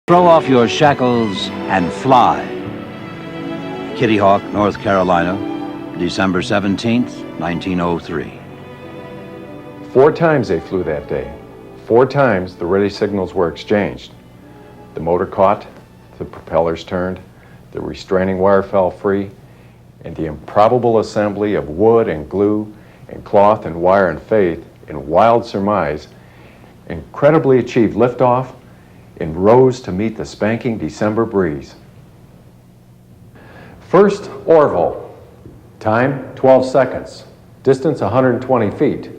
Throw off your shackles and fly. Kitty Hawk, North Carolina, December 17th, 1903. 4 times they flew that day. 4 times the ready signals were exchanged. The motor caught, the propellers turned, the restraining wire fell free, and the improbable assembly of wood and glue and cloth and wire and faith in wild surmise incredibly achieved liftoff and rose to meet the spanking December breeze. First, Orville. Time, 12 seconds. Distance, 120 feet.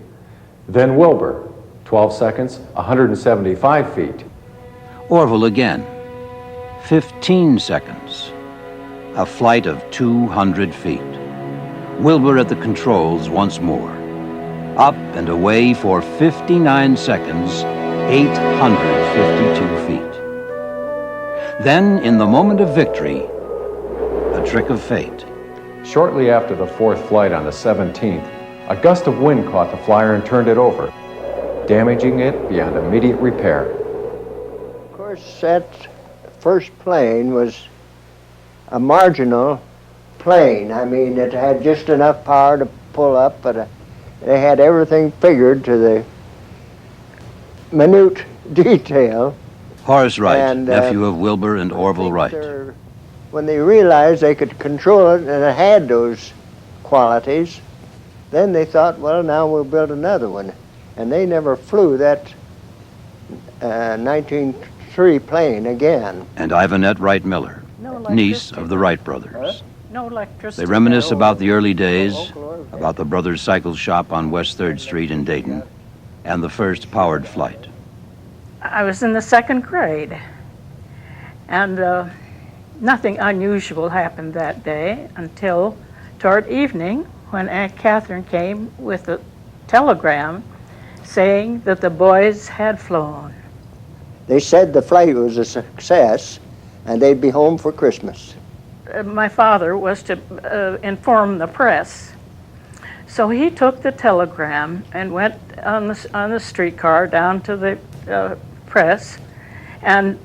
Then Wilbur. 12 seconds, 175 feet. Orville again. 15 seconds. A flight of 200 feet. Wilbur at the controls once more. Up and away for 59 seconds, 852 feet. Then, in the moment of victory, a trick of fate. Shortly after the 4th flight on the 17th, a gust of wind caught the flyer and turned it over, damaging it beyond immediate repair. Of course, that first plane was a marginal plane. I mean, it had just enough power to pull up, but they had everything figured to the minute detail. Horace Wright, nephew of Wilbur and Orville Wright. When they realized they could control it and it had those qualities, then they thought, well, now we'll build another one. And they never flew that 1903 plane again. And Ivanette Wright Miller, niece of the Wright brothers. No electricity. They reminisce about the early days, about the brothers' cycle shop on West 3rd Street in Dayton, and the first powered flight. I was in the 2nd grade, and nothing unusual happened that day until toward evening when Aunt Catherine came with a telegram saying that the boys had flown. They said the flight was a success and they'd be home for Christmas. My father was to inform the press. So he took the telegram and went on the streetcar down to the press and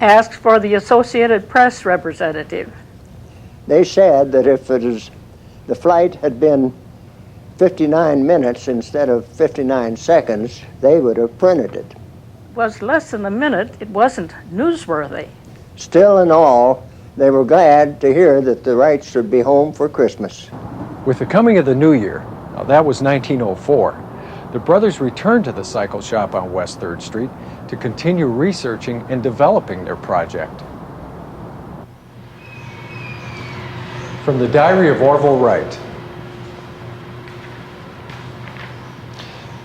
asked for the Associated Press representative. They said that if the flight had been 59 minutes instead of 59 seconds, they would have printed it. It was less than a minute. It wasn't newsworthy. Still in all, they were glad to hear that the Wrights would be home for Christmas. With the coming of the new year, now that was 1904, the brothers returned to the cycle shop on West 3rd Street to continue researching and developing their project. From the Diary of Orville Wright.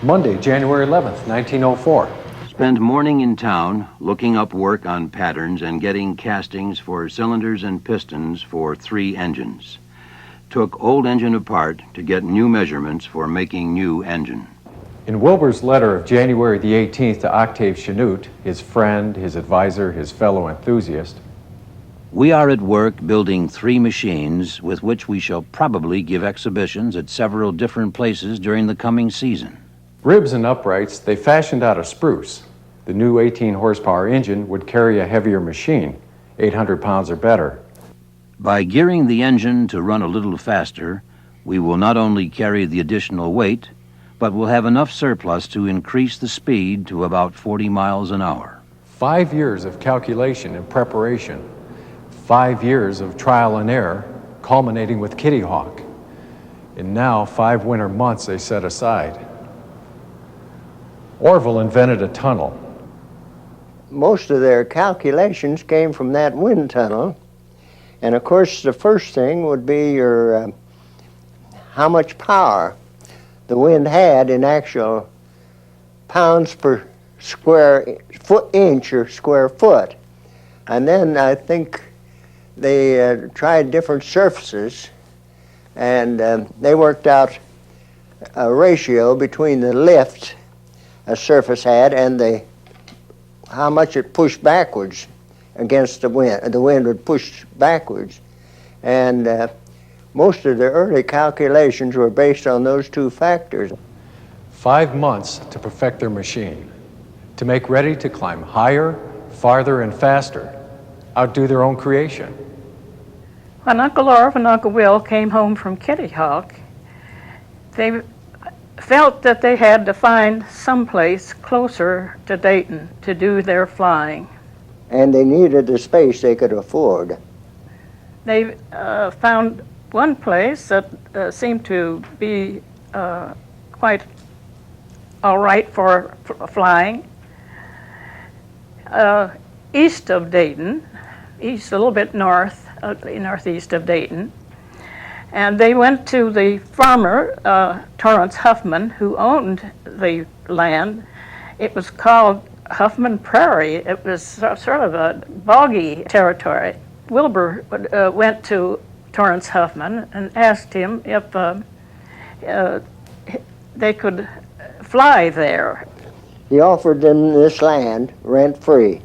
Monday, January 11th, 1904. Spent morning in town looking up work on patterns and getting castings for cylinders and pistons for 3 engines. Took old engine apart to get new measurements for making new engine. In Wilbur's letter of January the 18th to Octave Chanute, his friend, his advisor, his fellow enthusiast, we are at work building 3 machines with which we shall probably give exhibitions at several different places during the coming season. Ribs and uprights they fashioned out of spruce. The new 18-horsepower engine would carry a heavier machine, 800 pounds or better. By gearing the engine to run a little faster, we will not only carry the additional weight, but will have enough surplus to increase the speed to about 40 miles an hour. 5 years of calculation and preparation. 5 years of trial and error, culminating with Kitty Hawk. And now 5 winter months they set aside. Orville invented a tunnel. Most of their calculations came from that wind tunnel. And of course, the first thing would be your how much power the wind had in actual pounds per square inch or square foot. And then I think they tried different surfaces, and they worked out a ratio between the lift a surface had and how much it pushed backwards against the wind. The wind would push backwards. And most of the early calculations were based on those 2 factors. 5 months to perfect their machine, to make ready to climb higher, farther and faster, outdo their own creation. When Uncle Orv and Uncle Will came home from Kitty Hawk, they felt that they had to find someplace closer to Dayton to do their flying. And they needed the space they could afford. They found one place that seemed to be quite all right for flying. East of Dayton, a little bit northeast of Dayton. And they went to the farmer, Torrance Huffman, who owned the land. It was called Huffman Prairie. It was sort of a boggy territory. Wilbur went to Torrance Huffman and asked him if they could fly there. He offered them this land rent-free.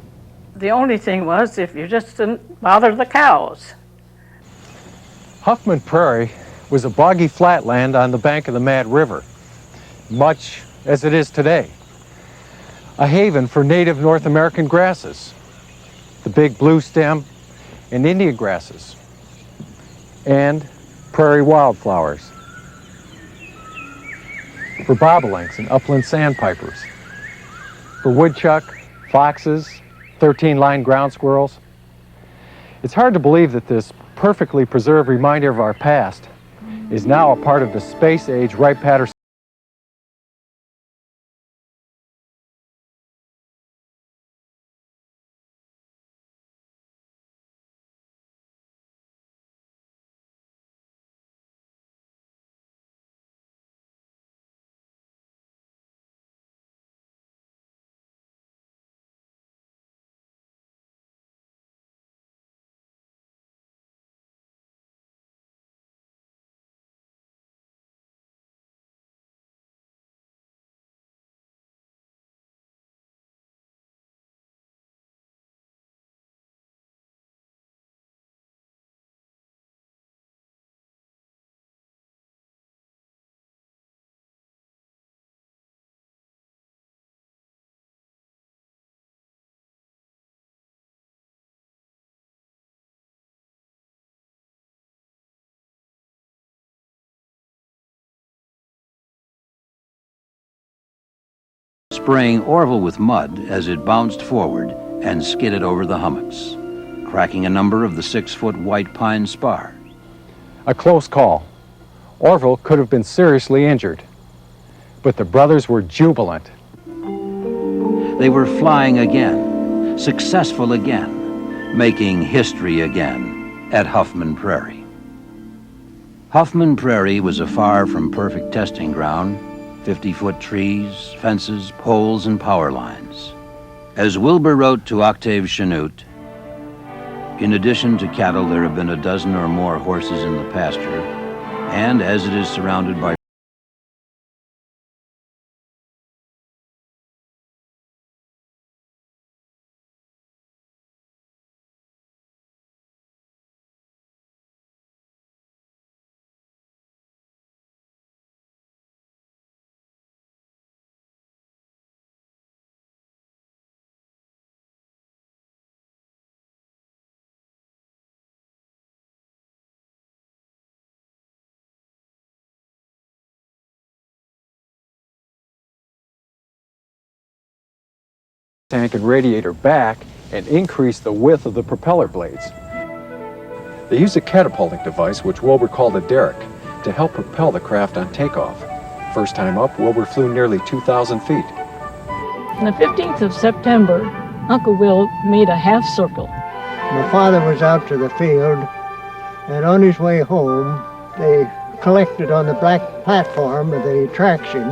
The only thing was if you just didn't bother the cows. Huffman Prairie was a boggy flatland on the bank of the Mad River, much as it is today. A haven for native North American grasses, the big blue stem and Indian grasses, and prairie wildflowers, for bobolinks and upland sandpipers, for woodchuck, foxes, 13-line ground squirrels. It's hard to believe that this perfectly preserved reminder of our past is now a part of the space-age Wright-Patterson. spraying Orville with mud as it bounced forward and skidded over the hummocks, cracking a number of the 6-foot white pine spar. A close call. Orville could have been seriously injured, but the brothers were jubilant. They were flying again, successful again, making history again at Huffman Prairie. Huffman Prairie was a far from perfect testing ground, 50-foot trees, fences, poles, and power lines. As Wilbur wrote to Octave Chanute, in addition to cattle, there have been a dozen or more horses in the pasture, and as it is surrounded by tank and radiator back and increase the width of the propeller blades. They used a catapulting device, which Wilbur called a derrick, to help propel the craft on takeoff. First time up, Wilbur flew nearly 2,000 feet. On the 15th of September, Uncle Will made a half circle. My father was out to the field, and on his way home, they collected on the black platform of the attraction,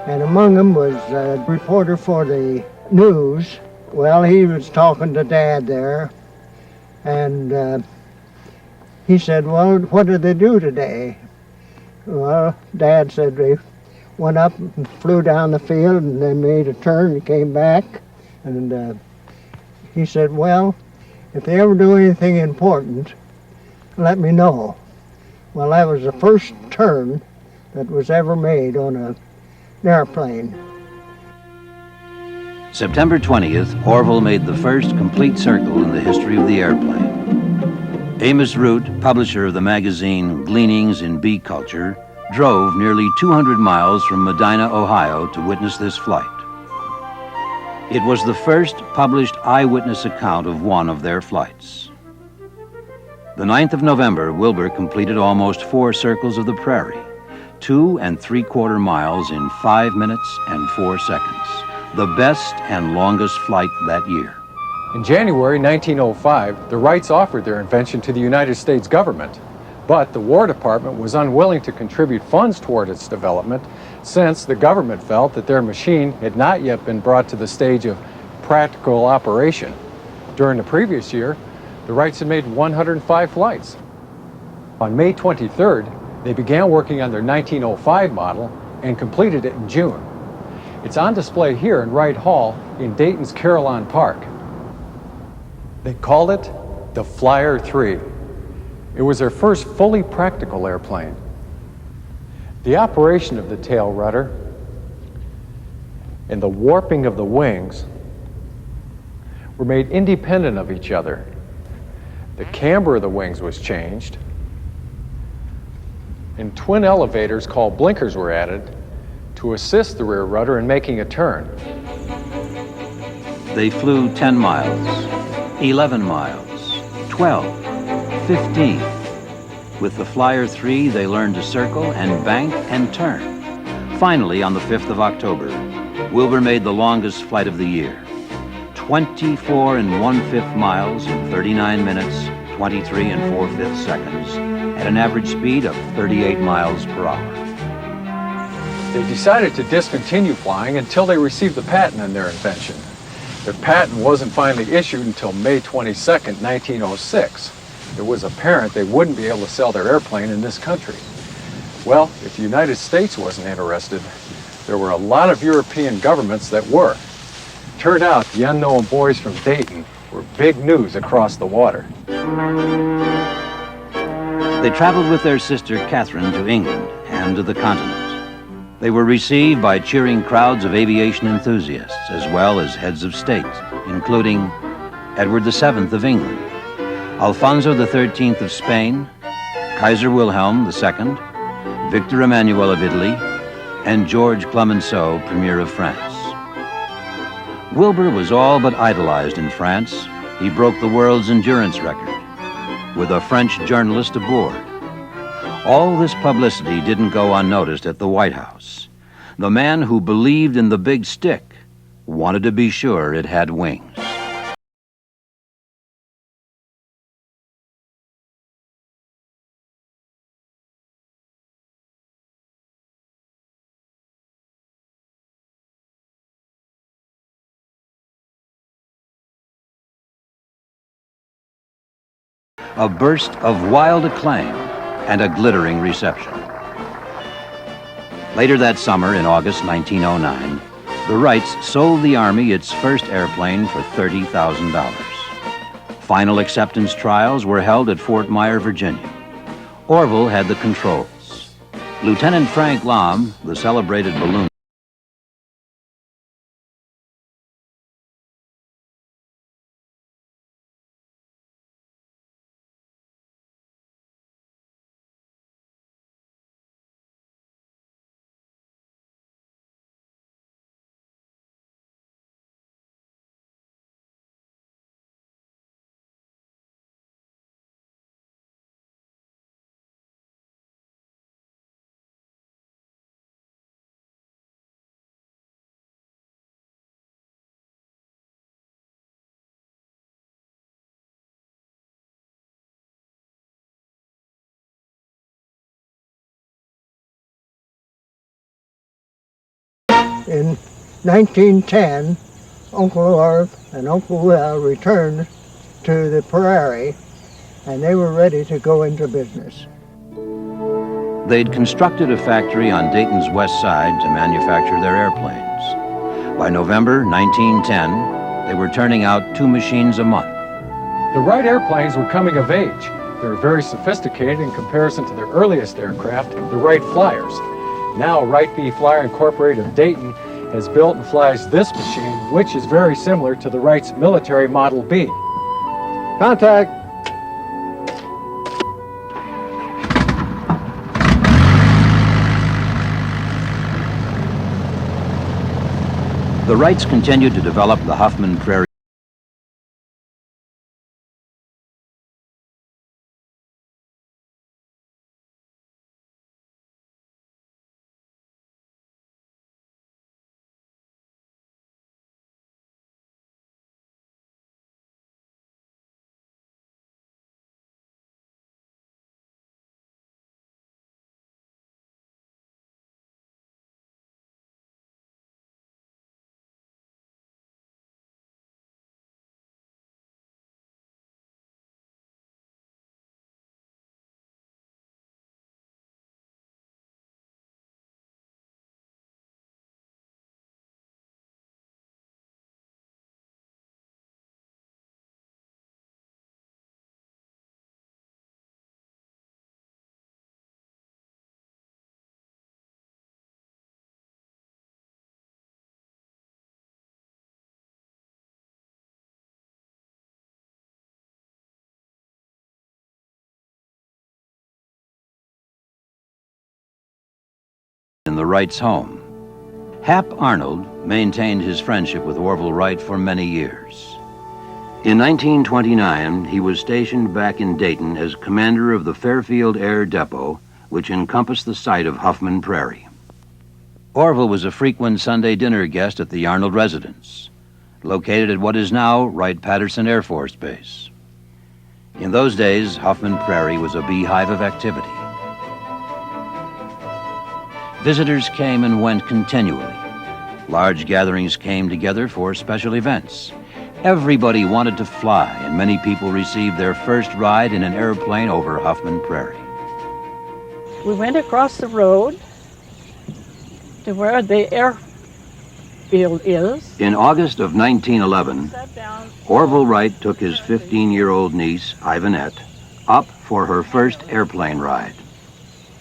and among them was a reporter for the news. Well, he was talking to Dad there, and he said, well, what did they do today? Well, Dad said they went up and flew down the field, and they made a turn and came back, and he said, well, if they ever do anything important, let me know. Well, that was the first turn that was ever made on an airplane. September 20th, Orville made the first complete circle in the history of the airplane. Amos Root, publisher of the magazine Gleanings in Bee Culture, drove nearly 200 miles from Medina, Ohio to witness this flight. It was the first published eyewitness account of one of their flights. The 9th of November, Wilbur completed almost 4 circles of the prairie, 2 3/4 miles in 5 minutes and 4 seconds, the best and longest flight that year. In January 1905, the Wrights offered their invention to the United States government, but the War Department was unwilling to contribute funds toward its development since the government felt that their machine had not yet been brought to the stage of practical operation. During the previous year, the Wrights had made 105 flights. On May 23rd, they began working on their 1905 model and completed it in June. It's on display here in Wright Hall in Dayton's Carillon Park. They called it the Flyer 3. It was their first fully practical airplane. The operation of the tail rudder and the warping of the wings were made independent of each other. The camber of the wings was changed, and twin elevators called blinkers were added to assist the rear rudder in making a turn. They flew 10 miles, 11 miles, 12, 15. With the Flyer 3, they learned to circle and bank and turn. Finally, on the 5th of October, Wilbur made the longest flight of the year, 24 1/5 miles in 39 minutes, 23 4/5 seconds, at an average speed of 38 miles per hour. They decided to discontinue flying until they received the patent on their invention. Their patent wasn't finally issued until May 22nd, 1906. It was apparent they wouldn't be able to sell their airplane in this country. Well, if the United States wasn't interested, there were a lot of European governments that were. Turned out the unknown boys from Dayton were big news across the water. They traveled with their sister Catherine to England and to the continent. They were received by cheering crowds of aviation enthusiasts as well as heads of state, including Edward VII of England, Alfonso XIII of Spain, Kaiser Wilhelm II, Victor Emmanuel of Italy, and George Clemenceau, Premier of France. Wilbur was all but idolized in France. He broke the world's endurance record with a French journalist aboard. All this publicity didn't go unnoticed at the White House. The man who believed in the big stick wanted to be sure it had wings. A burst of wild acclaim and a glittering reception. Later that summer, in August 1909, the Wrights sold the Army its first airplane for $30,000. Final acceptance trials were held at Fort Myer, Virginia. Orville had the controls. Lieutenant Frank Lahm, the celebrated balloon In 1910, Uncle Orv and Uncle Will returned to the Prairie, and they were ready to go into business. They'd constructed a factory on Dayton's west side to manufacture their airplanes. By November 1910, they were turning out 2 machines a month. The Wright airplanes were coming of age. They were very sophisticated in comparison to their earliest aircraft, the Wright Flyers. Now, Wright B. Flyer Incorporated of Dayton has built and flies this machine, which is very similar to the Wright's military Model B. Contact. The Wrights continued to develop the Huffman Prairie in the Wrights' home. Hap Arnold maintained his friendship with Orville Wright for many years. In 1929, he was stationed back in Dayton as commander of the Fairfield Air Depot, which encompassed the site of Huffman Prairie. Orville was a frequent Sunday dinner guest at the Arnold residence, located at what is now Wright-Patterson Air Force Base. In those days, Huffman Prairie was a beehive of activity. Visitors came and went continually. Large gatherings came together for special events. Everybody wanted to fly, and many people received their first ride in an airplane over Huffman Prairie. We went across the road to where the airfield is. In August of 1911, Sat down. Orville Wright took his 15-year-old niece, Ivanette, up for her first airplane ride.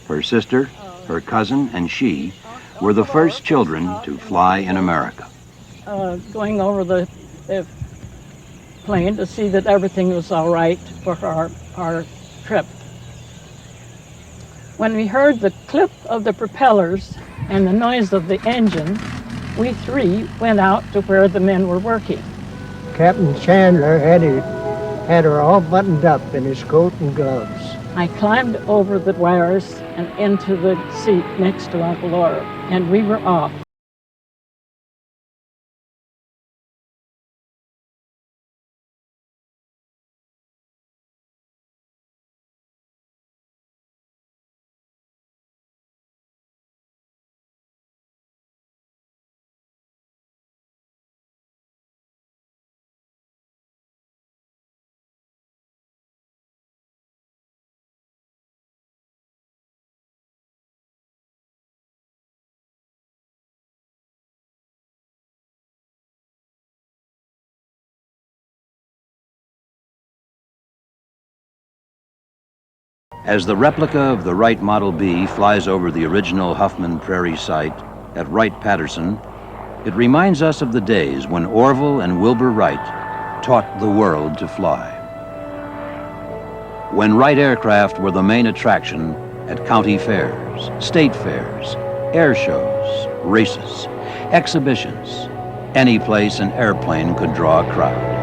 Her sister, her cousin, and she were the first children to fly in America. Going over the plane to see that everything was all right for our trip. When we heard the clip of the propellers and the noise of the engine, we three went out to where the men were working. Captain Chandler had her all buttoned up in his coat and gloves. I climbed over the wires and into the seat next to Uncle Orv, and we were off. As the replica of the Wright Model B flies over the original Huffman Prairie site at Wright-Patterson, it reminds us of the days when Orville and Wilbur Wright taught the world to fly. When Wright aircraft were the main attraction at county fairs, state fairs, air shows, races, exhibitions, any place an airplane could draw a crowd.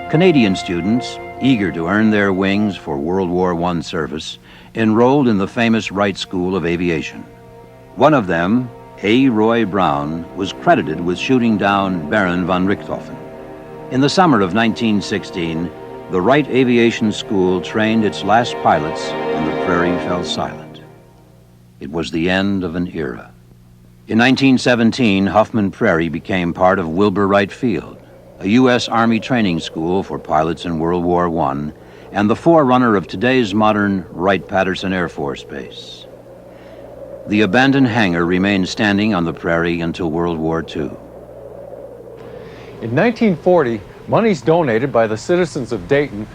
Canadian students, eager to earn their wings for World War I service, enrolled in the famous Wright School of Aviation. One of them, A. Roy Brown, was credited with shooting down Baron von Richthofen. In the summer of 1916, the Wright Aviation School trained its last pilots and the prairie fell silent. It was the end of an era. In 1917, Huffman Prairie became part of Wilbur Wright Field, a U.S. Army training school for pilots in World War I, and the forerunner of today's modern Wright-Patterson Air Force Base. The abandoned hangar remained standing on the prairie until World War II. In 1940, monies donated by the citizens of Dayton